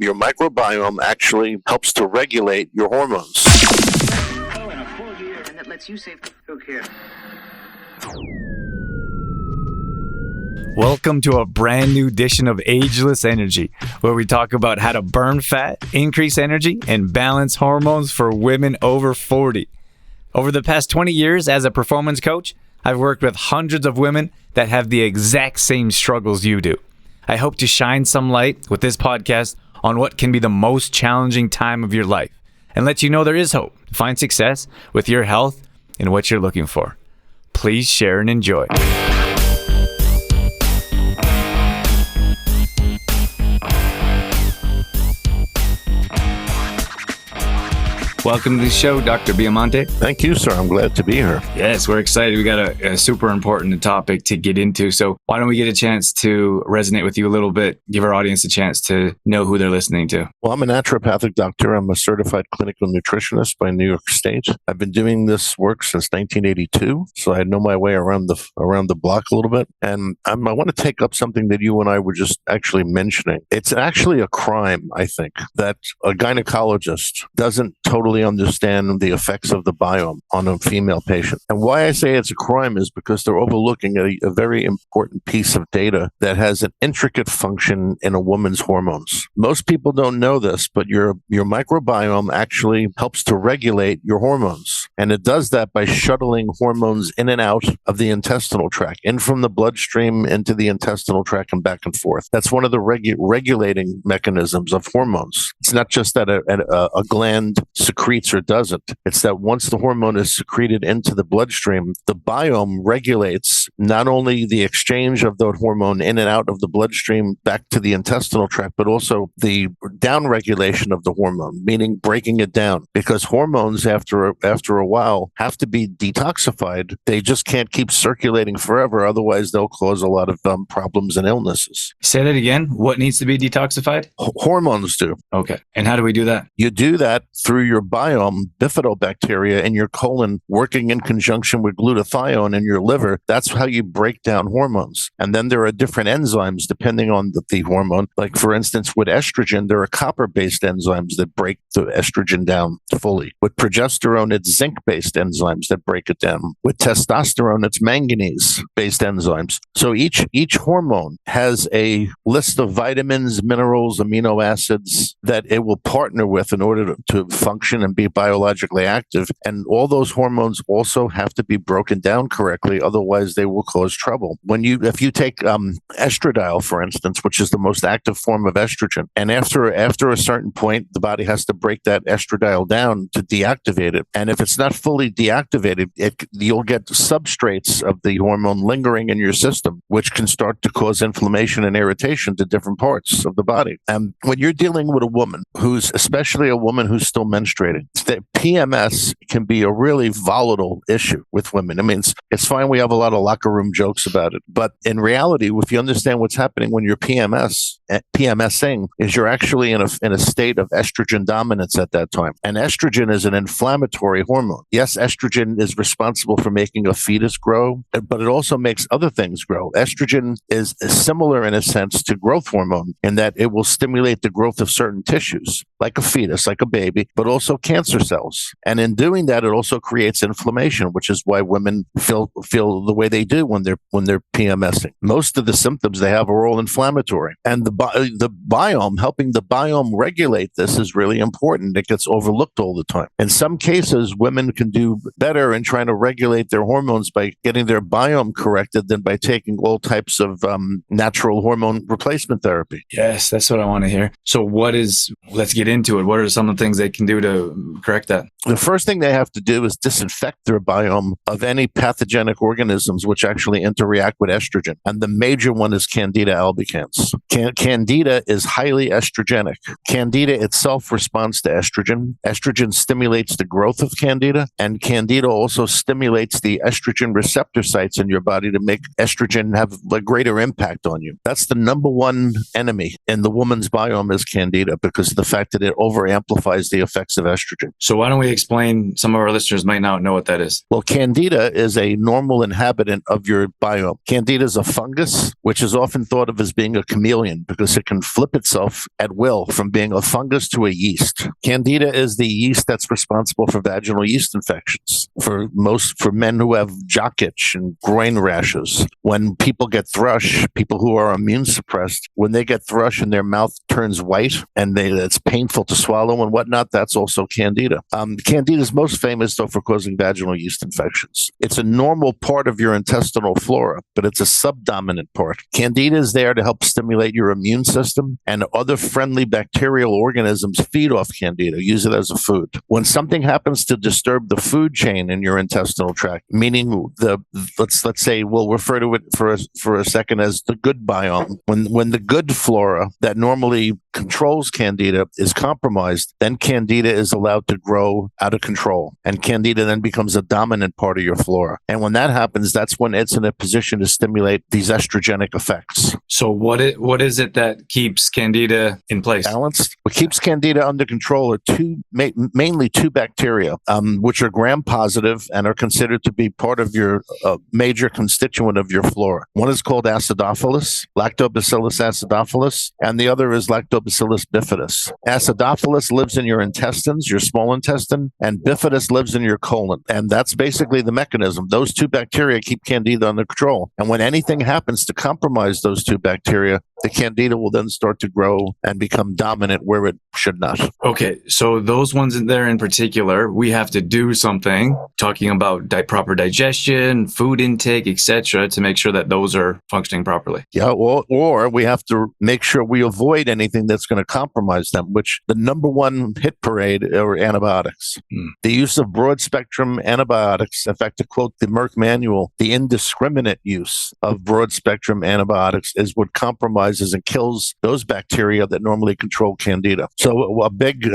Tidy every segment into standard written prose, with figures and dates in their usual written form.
Your microbiome actually helps to regulate your hormones. Oh, in a full year, and that lets you save. Who cares? Welcome to a brand new edition of Ageless Energy, where we talk about how to burn fat, increase energy, and balance hormones for women over 40. Over the past 20 years as a performance coach, I've worked with hundreds of women that have the exact same struggles you do. I hope to shine some light with this podcast on what can be the most challenging time of your life and let you know there is hope to find success with your health and what you're looking for. Please share and enjoy. Welcome to the show, Dr. Biamonte. Thank you, sir. I'm glad to be here. Yes, we're excited. We got a super important topic to get into. So why don't we get a chance to resonate with you a little bit, give our audience a chance to know who they're listening to. Well, I'm a naturopathic doctor. I'm a certified clinical nutritionist by New York State. I've been doing this work since 1982, so I know my way around the block a little bit. And I want to take up something that you and I were just actually mentioning. It's actually a crime, I think, that a gynecologist doesn't totally understand the effects of the biome on a female patient. And why I say it's a crime is because they're overlooking a very important piece of data that has an intricate function in a woman's hormones. Most people don't know this, but your microbiome actually helps to regulate your hormones. And it does that by shuttling hormones in and out of the intestinal tract, in from the bloodstream into the intestinal tract and back and forth. That's one of the regulating mechanisms of hormones. It's not just that a gland secretes or doesn't. It's that once the hormone is secreted into the bloodstream, the biome regulates not only the exchange of the hormone in and out of the bloodstream back to the intestinal tract, but also the downregulation of the hormone, meaning breaking it down. Because hormones, after a while, have to be detoxified. They just can't keep circulating forever. Otherwise, they'll cause a lot of problems and illnesses. Say that again. What needs to be detoxified? Hormones do. Okay. And how do we do that? You do that through your biome, bifidobacteria in your colon working in conjunction with glutathione in your liver. That's how you break down hormones. And then there are different enzymes depending on the hormone. Like, for instance, with estrogen, there are copper-based enzymes that break the estrogen down fully. With progesterone, it's zinc-based enzymes that break it down. With testosterone, it's manganese-based enzymes. So each hormone has a list of vitamins, minerals, amino acids that it will partner with in order to function and be biologically active. And all those hormones also have to be broken down correctly. Otherwise, they will cause trouble. If you take estradiol, for instance, which is the most active form of estrogen, and after a certain point, the body has to break that estradiol down to deactivate it. And if it's not fully deactivated, you'll get substrates of the hormone lingering in your system, which can start to cause inflammation and irritation to different parts of the body. And when you're dealing with a woman especially a woman who's still menstruating, that PMS can be a really volatile issue with women. I mean, it's fine. We have a lot of locker room jokes about it. But in reality, if you understand what's happening when you're PMSing, is you're actually in a state of estrogen dominance at that time. And estrogen is an inflammatory hormone. Yes, estrogen is responsible for making a fetus grow, but it also makes other things grow. Estrogen is similar in a sense to growth hormone in that it will stimulate the growth of certain tissues, like a fetus, like a baby, but also cancer cells. And in doing that, it also creates inflammation, which is why women feel the way they do when they're PMSing. Most of the symptoms they have are all inflammatory. And the biome, helping the biome regulate this is really important. It gets overlooked all the time. In some cases, women can do better in trying to regulate their hormones by getting their biome corrected than by taking all types of natural hormone replacement therapy. Yes, that's what I want to hear. So let's get into it. What are some of the things they can do to correct that? The first thing they have to do is disinfect their biome of any pathogenic organisms which actually interact with estrogen. And the major one is Candida albicans. Candida is highly estrogenic. Candida itself responds to estrogen. Estrogen stimulates the growth of Candida, and Candida also stimulates the estrogen receptor sites in your body to make estrogen have a greater impact on you. That's the number one enemy in the woman's biome is Candida, because of the fact that it over-amplifies the effects of estrogen. So why don't we explain, some of our listeners might not know what that is. Well, Candida is a normal inhabitant of your biome. Candida is a fungus, which is often thought of as being a chameleon because it can flip itself at will from being a fungus to a yeast. Candida is the yeast that's responsible for vaginal yeast infections for men who have jock itch and groin rashes. When people get thrush, people who are immune suppressed, when they get thrush and their mouth turns white and it's painful to swallow and whatnot, that's also Candida. Candida is most famous, though, for causing vaginal yeast infections. It's a normal part of your intestinal flora, but it's a subdominant part. Candida is there to help stimulate your immune system, and other friendly bacterial organisms feed off Candida, use it as a food. When something happens to disturb the food chain in your intestinal tract, meaning let's say we'll refer to it for a second as the good biome. When the good flora that normally controls Candida is compromised, then Candida is allowed to grow out of control, and Candida then becomes a dominant part of your flora. And when that happens, that's when it's in a position to stimulate these estrogenic effects. So what is it that keeps Candida in place? Balanced. What keeps Candida under control are mainly two bacteria, which are gram-positive and are considered to be part of your major constituent of your flora. One is called acidophilus, Lactobacillus acidophilus, and the other is Lactobacillus bifidus. Acidophilus lives in your intestines, your small intestine, and bifidus lives in your colon. And that's basically the mechanism. Those two bacteria keep Candida under control. And when anything happens to compromise those two bacteria, the Candida will then start to grow and become dominant where it should not. Okay, so those ones in there in particular, we have to do something, talking about proper digestion, food intake, etc., to make sure that those are functioning properly. Yeah, or we have to make sure we avoid anything that's going to compromise them, which the number one hit parade are antibiotics. The use of broad-spectrum antibiotics, in fact, to quote the Merck manual, the indiscriminate use of broad-spectrum antibiotics is what compromises and kills those bacteria that normally control Candida. So a big,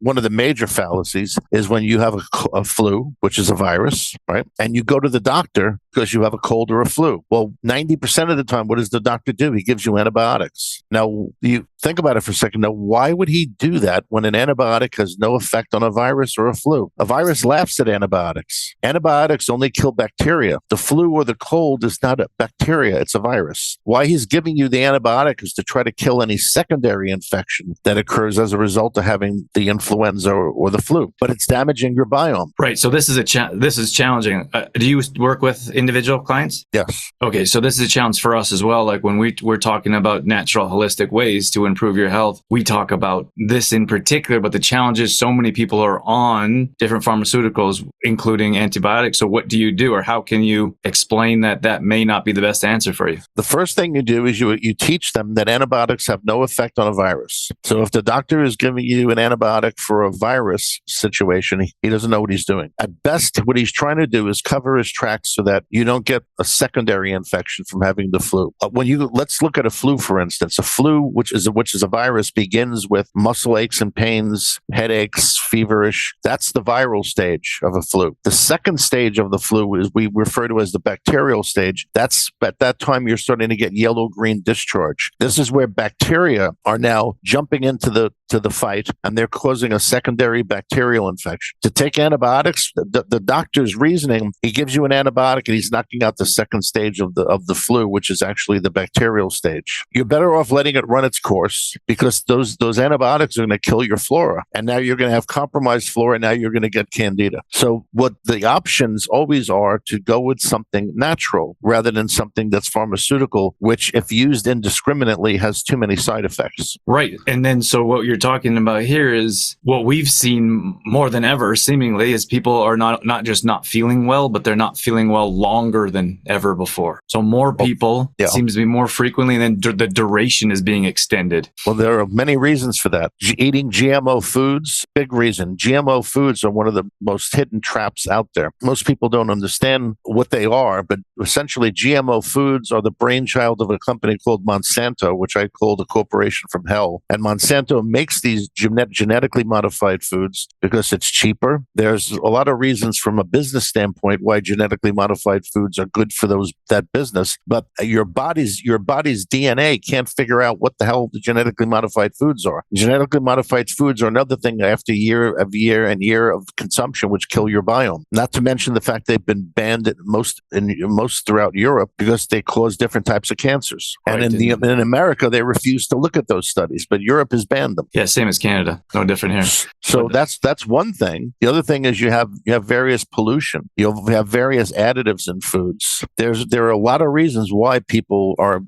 one of the major fallacies is when you have a flu, which is a virus, right? And you go to the doctor because you have a cold or a flu. Well, 90% of the time, what does the doctor do? He gives you antibiotics. Now, you think about it for a second. Now, why would he do that when an antibiotic has no effect on a virus or a flu? A virus laughs at antibiotics. Antibiotics only kill bacteria. The flu or the cold is not a bacteria, it's a virus. Why he's giving you the antibiotic is to try to kill any secondary infection that occurs as a result of having the influenza or the flu. But it's damaging your biome. Right. So this is challenging. Do you work with individual clients? Yes. Okay. So this is a challenge for us as well. Like when we're talking about natural, holistic ways to improve your health, we talk about this in particular, but the challenge is so many people are on different pharmaceuticals, including antibiotics. So what do you do, or how can you explain that may not be the best answer for you? The first thing you do is you teach them that antibiotics have no effect on a virus. So if the doctor is giving you an antibiotic for a virus situation, he doesn't know what he's doing. At best, what he's trying to do is cover his tracks so that you don't get a secondary infection from having the flu. Let's look at a flu, for instance. A flu, which is a virus, begins with muscle aches and pains, headaches, feverish. That's the viral stage of a flu. The second stage of the flu is we refer to as the bacterial stage. That's at that time you're starting to get yellow-green discharge. This is where bacteria are now jumping into the fight, and they're causing a secondary bacterial infection. To take antibiotics, the doctor's reasoning, he gives you an antibiotic and he's knocking out the second stage of the flu, which is actually the bacterial stage. You're better off letting it run its course because those antibiotics are going to kill your flora, and now you're going to have compromised flora, and now you're going to get Candida. So what the options always are to go with something natural rather than something that's pharmaceutical, which if used indiscriminately has too many side effects. Right. And then so what you're talking about here is what we've seen more than ever, seemingly, is people are not just not feeling well, but they're not feeling well longer than ever before. So more people, it seems to be more frequently, and then the duration is being extended. Well, there are many reasons for that. Eating GMO foods, big reason. GMO foods are one of the most hidden traps out there. Most people don't understand what they are, but essentially GMO foods are the brainchild of a company called Monsanto, which I call the corporation from hell. And Monsanto makes makes these genetically modified foods because it's cheaper. There's a lot of reasons from a business standpoint why genetically modified foods are good for that business, but your body's DNA can't figure out what the hell the genetically modified foods are. Genetically modified foods are another thing after year of consumption which kill your biome. Not to mention the fact they've been banned in most throughout Europe because they cause different types of cancers. Right, And in America, they refuse to look at those studies, but Europe has banned them. Yeah, same as Canada. No different here. So that's one thing. The other thing is you have various pollution. You'll have various additives in foods. There are a lot of reasons why people or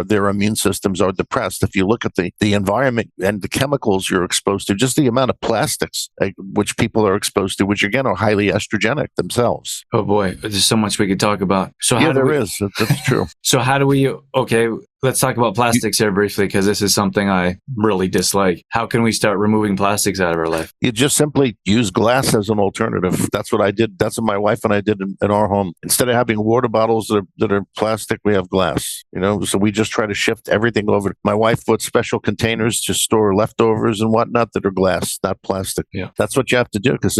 their immune systems are depressed. If you look at the environment and the chemicals you're exposed to, just the amount of plastics which people are exposed to, which again are highly estrogenic themselves. Oh boy, there's so much we could talk about. So yeah, there is. That's true. So how do we? Okay, let's talk about plastics here briefly because this is something I really dislike. How can we start removing plastics out of our life? You just simply use glass as an alternative. That's what I did. That's what my wife and I did in our home. Instead of having water bottles that are plastic, we have glass. So we just try to shift everything over. My wife bought special containers to store leftovers and whatnot that are glass, not plastic. Yeah, that's what you have to do because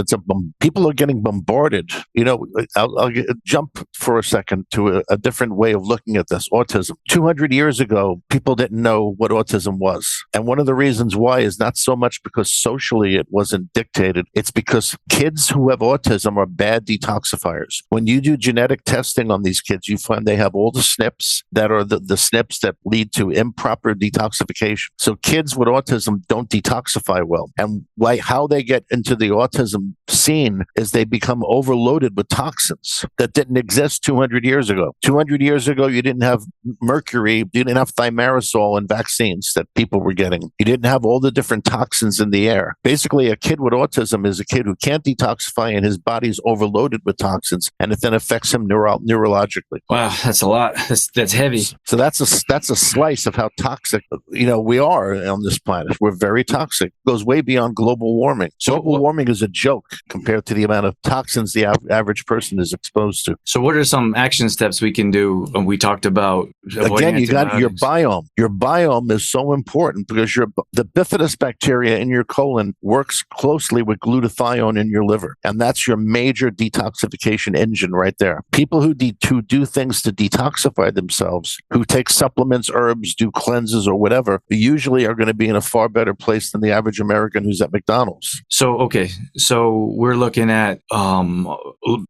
people are getting bombarded. I'll jump for a second to a different way of looking at this. Autism. 200 years ago, people didn't know what autism was, and one of the reasons why is not so much because socially it wasn't dictated. It's because kids who have autism are bad detoxifiers. When you do genetic testing on these kids, you find they have all the SNPs that are the SNPs that lead to improper detoxification. So kids with autism don't detoxify well. And how they get into the autism scene is they become overloaded with toxins that didn't exist 200 years ago. 200 years ago, you didn't have mercury, you didn't have thimerosal in vaccines that people were getting. You didn't have all the different toxins in the air. Basically, a kid with autism is a kid who can't detoxify and his body's overloaded with toxins, and it then affects him neurologically. Wow, that's a lot. That's heavy. So that's a slice of how toxic we are on this planet. We're very toxic. It goes way beyond global warming. Global warming is a joke compared to the amount of toxins the average person is exposed to. So what are some action steps we can do? We talked about again, you got your biome. Your biome is so important because the bifidus bacteria in your colon works closely with glutathione in your liver, and that's your major detoxification engine right there. People who do things to detoxify themselves, who take supplements, herbs, do cleanses or whatever, usually are going to be in a far better place than the average American who's at McDonald's. So we're looking at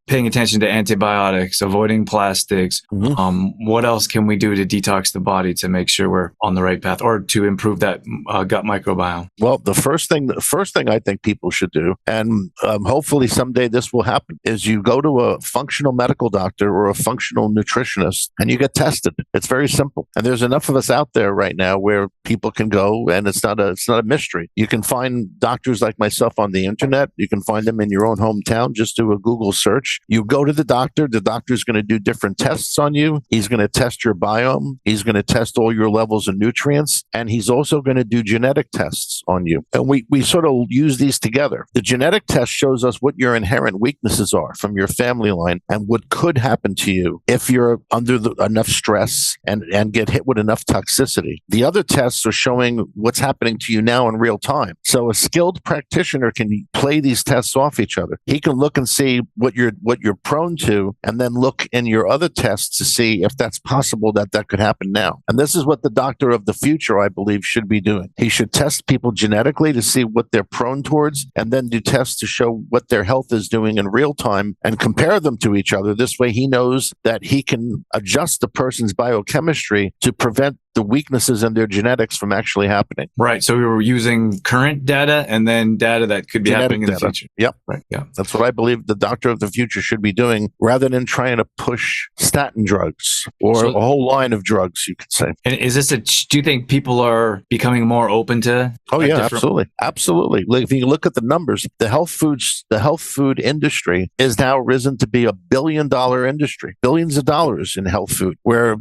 paying attention to antibiotics, avoiding plastics. Mm-hmm. What else can we do to detox the body to make sure we're on the right path or to improve that gut microbiome? Well, the first thing I think people should do, and hopefully someday this will happen, is you go to a functional medical doctor or a functional nutritionist and you get tested. It's very simple. And there's enough of us out there right now where people can go, and it's not a mystery. You can find doctors like myself on the internet. You can find them in your own hometown. Just do a Google search. You go to the doctor. The doctor's going to do different tests on you. He's going to test your biome. He's going to test all your levels of nutrients, and he's also going to do genetic tests on you. And we sort of use these together. The genetic test shows us what your inherent weaknesses are from your family line and what could happen to you if you're under enough stress and get hit with enough toxicity. The other tests are showing what's happening to you now in real time. So a skilled practitioner can play these tests off each other. He can look and see what you're prone to, and then look in your other tests to see if that's possible that could happen now. And this is what the doctor of the future, I believe, should be doing. He should test people genetically to see what they're prone towards, and then do tests to show what their health is doing in real time and compare them to each other. This way he knows that he can adjust the person's biochemistry to prevent the weaknesses in their genetics from actually happening. Right. So we were using current data and then data that could be happening in the future. Yep. Right. Yeah. That's what I believe the doctor of the future should be doing, rather than trying to push statin drugs or a whole line of drugs, you could say. And is this do you think people are becoming more open to? Oh yeah, absolutely. Absolutely. Like, if you look at the numbers, the health food industry is now risen to be $1 billion industry, billions of dollars in health food, where,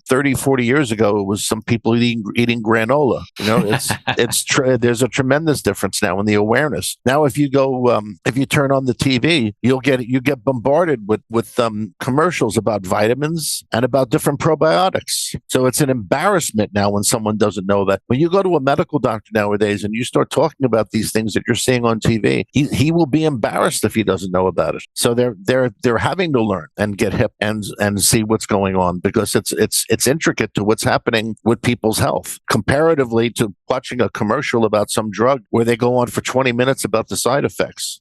30, 40 years ago, it was some people eating granola. There's a tremendous difference now in the awareness. Now, if you turn on the TV, you get bombarded with commercials about vitamins and about different probiotics. So it's an embarrassment now when someone doesn't know that. When you go to a medical doctor nowadays and you start talking about these things that you're seeing on TV, he will be embarrassed if he doesn't know about it. So they're having to learn and get hip and see what's going on, because it's intricate to what's happening with people's health comparatively to watching a commercial about some drug where they go on for 20 minutes about the side effects.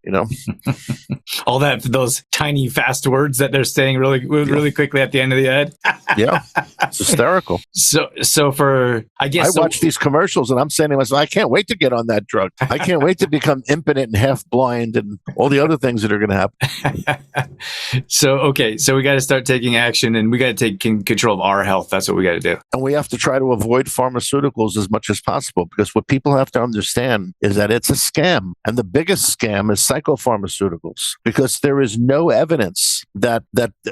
All those tiny fast words that they're saying really quickly at the end of the ad. Yeah, it's hysterical. So for I watch these commercials and I'm saying to myself, I can't wait to get on that drug. I can't wait to become impotent and half blind and all the other things that are going to happen. So we got to start taking action, and we got to take control of our health. That's what we got to do. And we have to try to avoid pharmaceuticals as much as possible, because what people have to understand is that it's a scam. And the biggest scam is psychopharmaceuticals, because there is no evidence that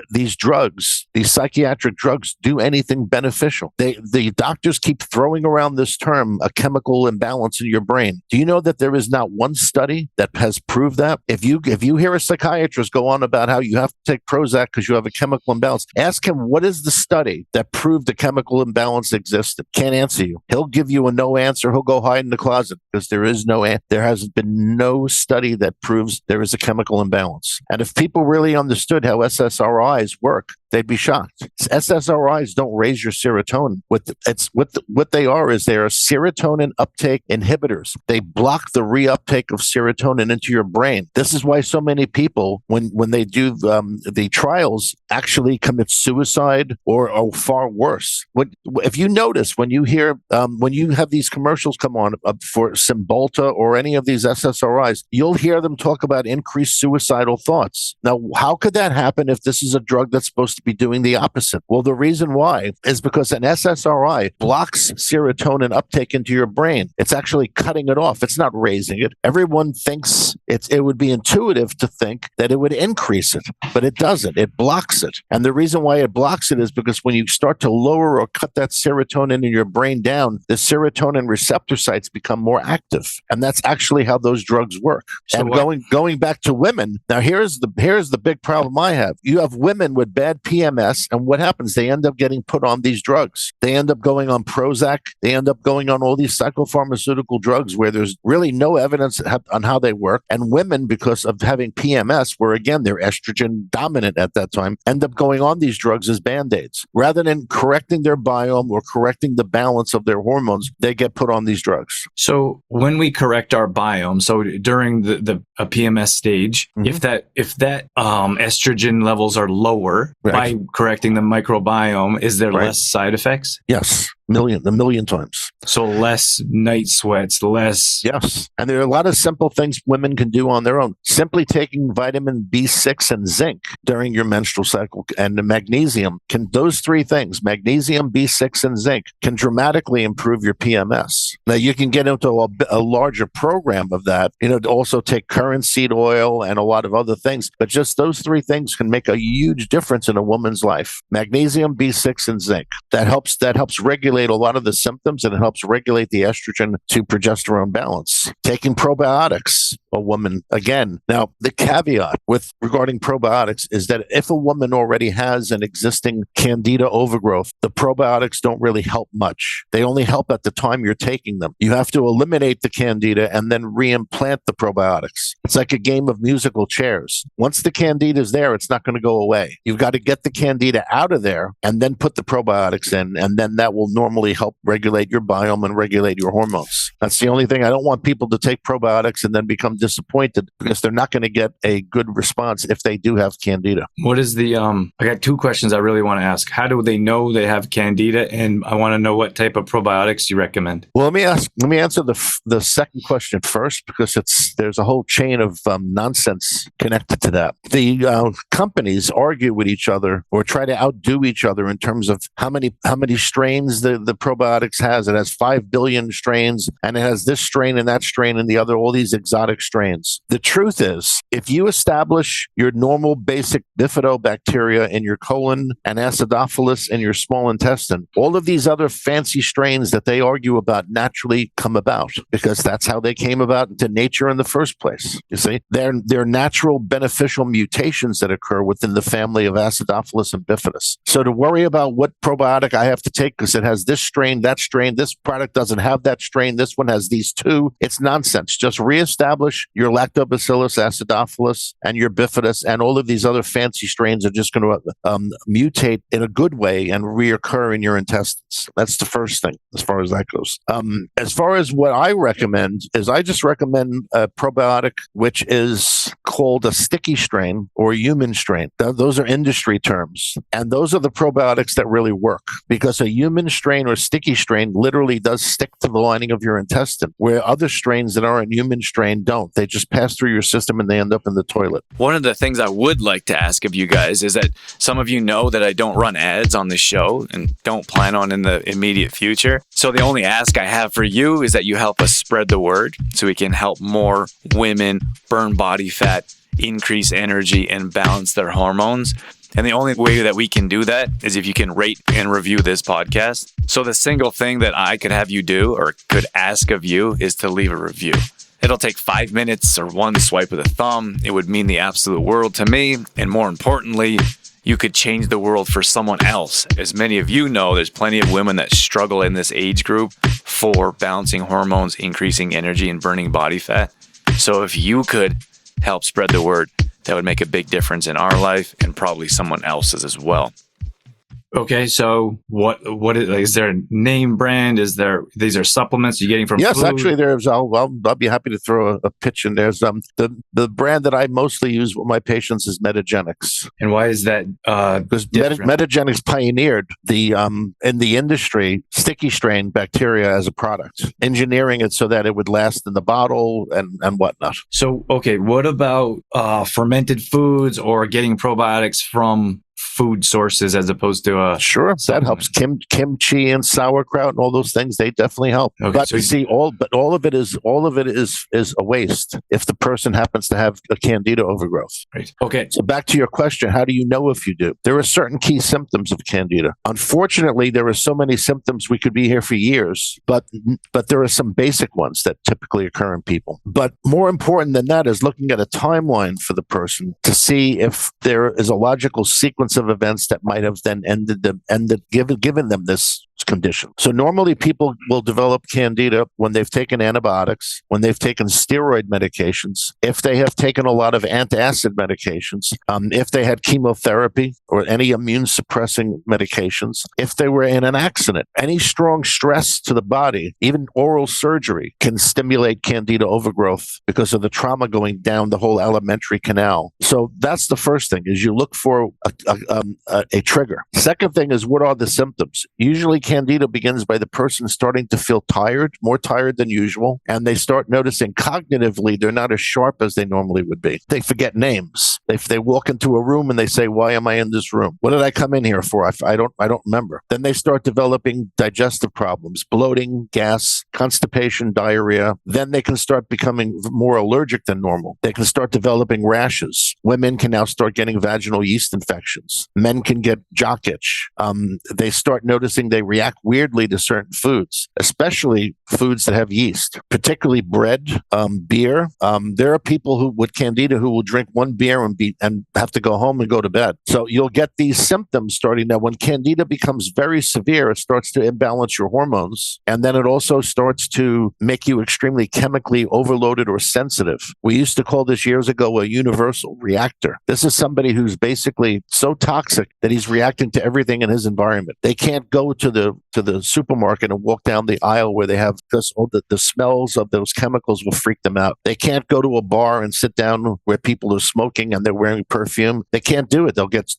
these drugs, these psychiatric drugs, do anything beneficial. The doctors keep throwing around this term, a chemical imbalance in your brain. Do you know that there is not one study that has proved that? If you hear a psychiatrist go on about how you have to take Prozac because you have a chemical imbalance, ask him, what is the study that proved the chemical imbalance existed? Can't answer you. He'll give you a no answer. He'll go hide in the closet, because there hasn't been no study that proves there is a chemical imbalance. And if people really understood how SSRIs work, they'd be shocked. SSRIs don't raise your serotonin. What they are is they are serotonin uptake inhibitors. They block the reuptake of serotonin into your brain. This is why so many people, when they do the trials, actually commit suicide or far worse. If you notice, when you have these commercials come on for Cymbalta or any of these SSRIs, you'll hear them talk about increased suicidal thoughts. Now, how could that happen if this is a drug that's supposed to be doing the opposite? Well, the reason why is because an SSRI blocks serotonin uptake into your brain. It's actually cutting it off. It's not raising it. Everyone thinks it would be intuitive to think that it would increase it, but it doesn't. It blocks it. And the reason why it blocks it is because when you start to lower or cut that serotonin in your brain down, the serotonin receptor sites become more active. And that's actually how those drugs work. So going back to women, now here's the big problem I have. You have women with bad PMS, and what happens? They end up getting put on these drugs. They end up going on Prozac. They end up going on all these psychopharmaceutical drugs where there's really no evidence on how they work. And women, because of having PMS, where again, they're estrogen dominant at that time, end up going on these drugs as Band-Aids. Rather than correcting their biome or correcting the balance of their hormones, they get put on these drugs. So when we correct our biome, so during the PMS stage, if that estrogen levels are lower, by correcting the microbiome, is there less side effects? Yes. A million times. So less night sweats, less. Yes. And there are a lot of simple things women can do on their own. Simply taking vitamin B6 and zinc during your menstrual cycle, and the magnesium, those three things, magnesium, B6, and zinc, can dramatically improve your PMS. Now, you can get into a larger program of that, to also take currant seed oil and a lot of other things. But just those three things can make a huge difference in a woman's life. Magnesium, B6, and zinc. That helps regulate a lot of the symptoms, and it helps regulate the estrogen to progesterone balance. Taking probiotics, a woman, again, now the caveat regarding probiotics is that if a woman already has an existing Candida overgrowth, the probiotics don't really help much. They only help at the time you're taking them. You have to eliminate the Candida and then reimplant the probiotics. It's like a game of musical chairs. Once the Candida is there, it's not going to go away. You've got to get the Candida out of there and then put the probiotics in, and then that will normally help regulate your biome and regulate your hormones. That's the only thing. I don't want people to take probiotics and then become disappointed, because they're not going to get a good response if they do have Candida. What is the, I got two questions I really want to ask. How do they know they have Candida? And I want to know what type of probiotics you recommend. Well, let me answer the second question first, because there's a whole chain of nonsense connected to that. The companies argue with each other or try to outdo each other in terms of how many strains the probiotics has. It has 5 billion strains, and it has this strain and that strain and the other, all these exotic strains. The truth is, if you establish your normal basic bifidobacteria in your colon and acidophilus in your small intestine, all of these other fancy strains that they argue about naturally come about, because that's how they came about into nature in the first place. You see, they're natural beneficial mutations that occur within the family of acidophilus and bifidus. So to worry about what probiotic I have to take because it has this strain, that strain, this product doesn't have that strain, this one has these two, it's nonsense. Just reestablish your lactobacillus acidophilus and your bifidus, and all of these other fancy strains are just going to mutate in a good way and reoccur in your intestines. That's the first thing as far as that goes. As far as what I recommend is, I just recommend a probiotic which is called a sticky strain or a human strain. Those are industry terms, and those are the probiotics that really work, because a human strain or sticky strain literally does stick to the lining of your intestine, where other strains that aren't human strain don't. They just pass through your system and they end up in the toilet. One of the things I would like to ask of you guys is that some of you know that I don't run ads on this show and don't plan on in the immediate future. So the only ask I have for you is that you help us spread the word so we can help more women burn body fat, increase energy, and balance their hormones. And the only way that we can do that is if you can rate and review this podcast. So the single thing that I could have you do or could ask of you is to leave a review. It'll take 5 minutes or one swipe of the thumb. It would mean the absolute world to me. And more importantly, you could change the world for someone else. As many of you know, there's plenty of women that struggle in this age group for balancing hormones, increasing energy, and burning body fat. So if you could help spread the word, that would make a big difference in our life and probably someone else's as well. Okay, so what is there a name brand? These are supplements you're getting from Yes, food? actually, there's. I'll be happy to throw a pitch in. There's the brand that I mostly use with my patients is Metagenics. And why is that? Because Metagenics pioneered the in the industry sticky strain bacteria as a product, engineering it so that it would last in the bottle and whatnot. So okay, what about fermented foods or getting probiotics from food sources as opposed to sure, that helps. Kimchi and sauerkraut and all those things, they definitely help. Okay, but so you see, all of it is a waste if the person happens to have a Candida overgrowth. Right. Okay. So back to your question, how do you know if you do? There are certain key symptoms of Candida. Unfortunately, there are so many symptoms we could be here for years, but there are some basic ones that typically occur in people. But more important than that is looking at a timeline for the person to see if there is a logical sequence of events that might have then given them this condition. So normally people will develop Candida when they've taken antibiotics, when they've taken steroid medications, if they have taken a lot of antacid medications, if they had chemotherapy or any immune suppressing medications, if they were in an accident. Any strong stress to the body, even oral surgery, can stimulate Candida overgrowth because of the trauma going down the whole alimentary canal. So that's the first thing, is you look for a trigger. Second thing is, what are the symptoms? Usually Candida begins by the person starting to feel tired, more tired than usual, and they start noticing cognitively they're not as sharp as they normally would be. They forget names. They walk into a room and they say, "Why am I in this room? What did I come in here for? I don't remember." Then they start developing digestive problems, bloating, gas, constipation, diarrhea. Then they can start becoming more allergic than normal. They can start developing rashes. Women can now start getting vaginal yeast infections. Men can get jock itch. They start noticing they react weirdly to certain foods, especially foods that have yeast, particularly bread, beer. There are people who with Candida who will drink one beer and have to go home and go to bed. So you'll get these symptoms starting. Now, when Candida becomes very severe, it starts to imbalance your hormones, and then it also starts to make you extremely chemically overloaded or sensitive. We used to call this years ago a universal reactor. This is somebody who's basically so toxic that he's reacting to everything in his environment. They can't go to the supermarket and walk down the aisle where they have this, the smells of those chemicals will freak them out. They can't go to a bar and sit down where people are smoking and they're wearing perfume. They can't do it. They'll get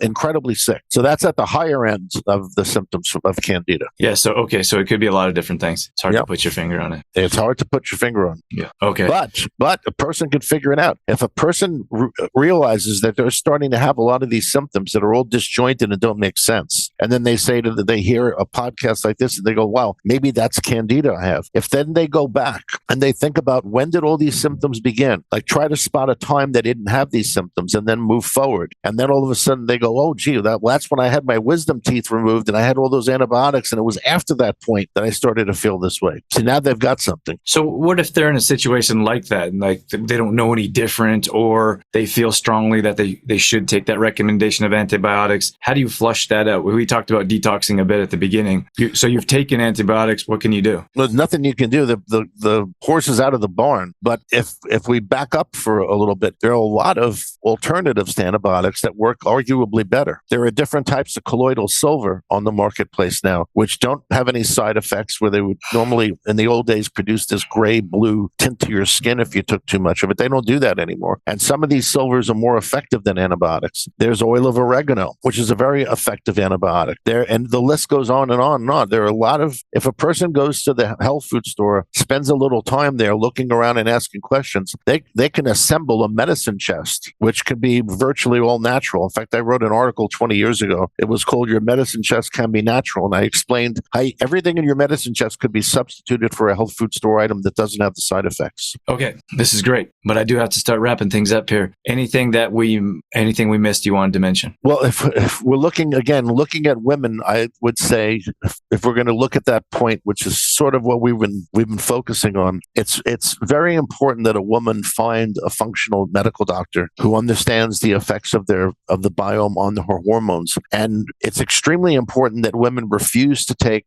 incredibly sick. So that's at the higher end of the symptoms of Candida. Yeah. So it could be a lot of different things. It's hard to put your finger on it. It's hard to put your finger on. Yeah. Okay. But a person can figure it out. If a person realizes that they're starting to have a lot of these symptoms that are all disjointed and don't make sense, And then they say they hear a podcast like this and they go, wow, maybe that's Candida I have. If then they go back and they think about when did all these symptoms begin, like try to spot a time they didn't have these symptoms and then move forward. And then all of a sudden they go, oh, gee, that's when I had my wisdom teeth removed and I had all those antibiotics. And it was after that point that I started to feel this way. So now they've got something. So what if they're in a situation like that, like they don't know any different, or they feel strongly that they should take that recommendation of antibiotics? How do you flush that out? We talked about detoxing a bit at the beginning. So you've taken antibiotics. What can you do? There's nothing you can do. The horse is out of the barn. But if we back up for a little bit, there are a lot of alternatives to antibiotics that work arguably better. There are different types of colloidal silver on the marketplace now, which don't have any side effects, where they would normally in the old days produce this gray blue tint to your skin if you took too much of it. They don't do that anymore. And some of these silvers are more effective than antibiotics. There's oil of oregano, which is a very effective antibiotic. And the list goes on and on and on. There are a lot of, if a person goes to the health food store, spends a little time there looking around and asking questions, they can assemble a medicine chest, which could be virtually all natural. In fact, I wrote an article 20 years ago. It was called Your Medicine Chest Can Be Natural. And I explained how everything in your medicine chest could be substituted for a health food store item that doesn't have the side effects. Okay, this is great, but I do have to start wrapping things up here. Anything we missed you wanted to mention? Well, if we're looking at women, I would say if we're going to look at that point, which is sort of what we've been focusing on, it's very important that a woman find a functional medical doctor who understands the effects of the biome on her hormones. And it's extremely important that women refuse to take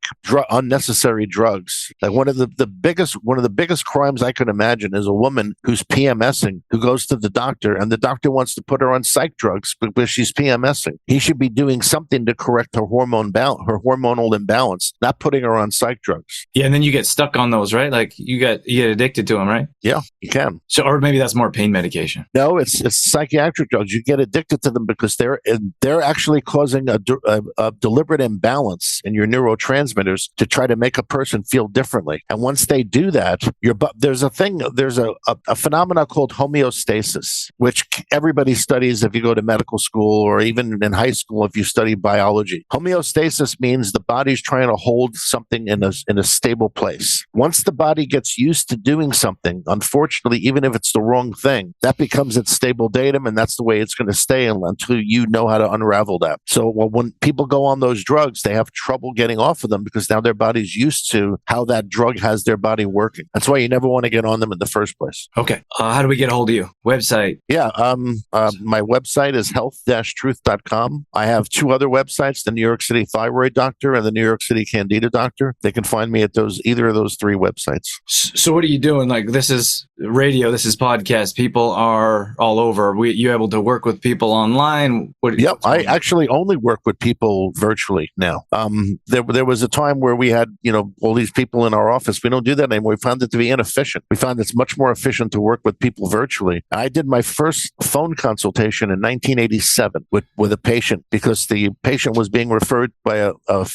unnecessary drugs. Like one of the biggest crimes I can imagine is a woman who's PMSing, who goes to the doctor and the doctor wants to put her on psych drugs because she's PMSing. He should be doing something to correct her hormonal imbalance, not putting her on psych drugs. Yeah, and then you get stuck on those, right? Like you get addicted to them, right? Yeah, you can. So, or maybe that's more pain medication. No, it's psychiatric drugs. You get addicted to them because they're actually causing a deliberate imbalance in your neurotransmitters to try to make a person feel differently. And once they do that, there's a phenomena called homeostasis, which everybody studies if you go to medical school or even in high school if you study biology. Homeostasis means the body's trying to hold something in a stable place. Once the body gets used to doing something, unfortunately, even if it's the wrong thing, that becomes its stable datum, and that's the way it's going to stay until you know how to unravel that. So when people go on those drugs, they have trouble getting off of them because now their body's used to how that drug has their body working. That's why you never want to get on them in the first place. Okay. How do we get a hold of you? Website? Yeah. My website is health-truth.com. I have two other websites, the New York City Thyroid Doctor and the New York City Candida Doctor. They can find me at either of those three websites. So what are you doing? Like, this is radio, this is podcast. People are all over. You able to work with people online? Yep. I actually only work with people virtually now. There was a time where we had, all these people in our office. We don't do that anymore. We found it to be inefficient. We found it's much more efficient to work with people virtually. I did my first phone consultation in 1987 with a patient because the patient was being referred by a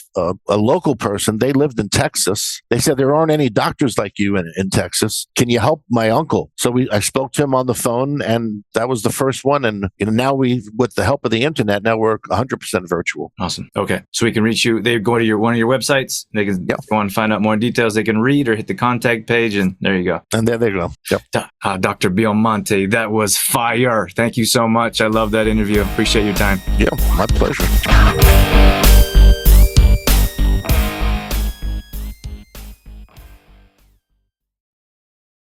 local person. They lived in Texas. They said, there aren't any doctors like you in Texas. Can you help my uncle? So I spoke to him on the phone, and that was the first one. And now with the help of the internet, now we're 100% virtual. Awesome. Okay. So we can reach you. They go to one of your websites. They can go and find out more details. They can read or hit the contact page, and there you go. And there they go. Yep. Dr. Biamonte, that was fire. Thank you so much. I love that interview. Appreciate your time. Yeah, my pleasure.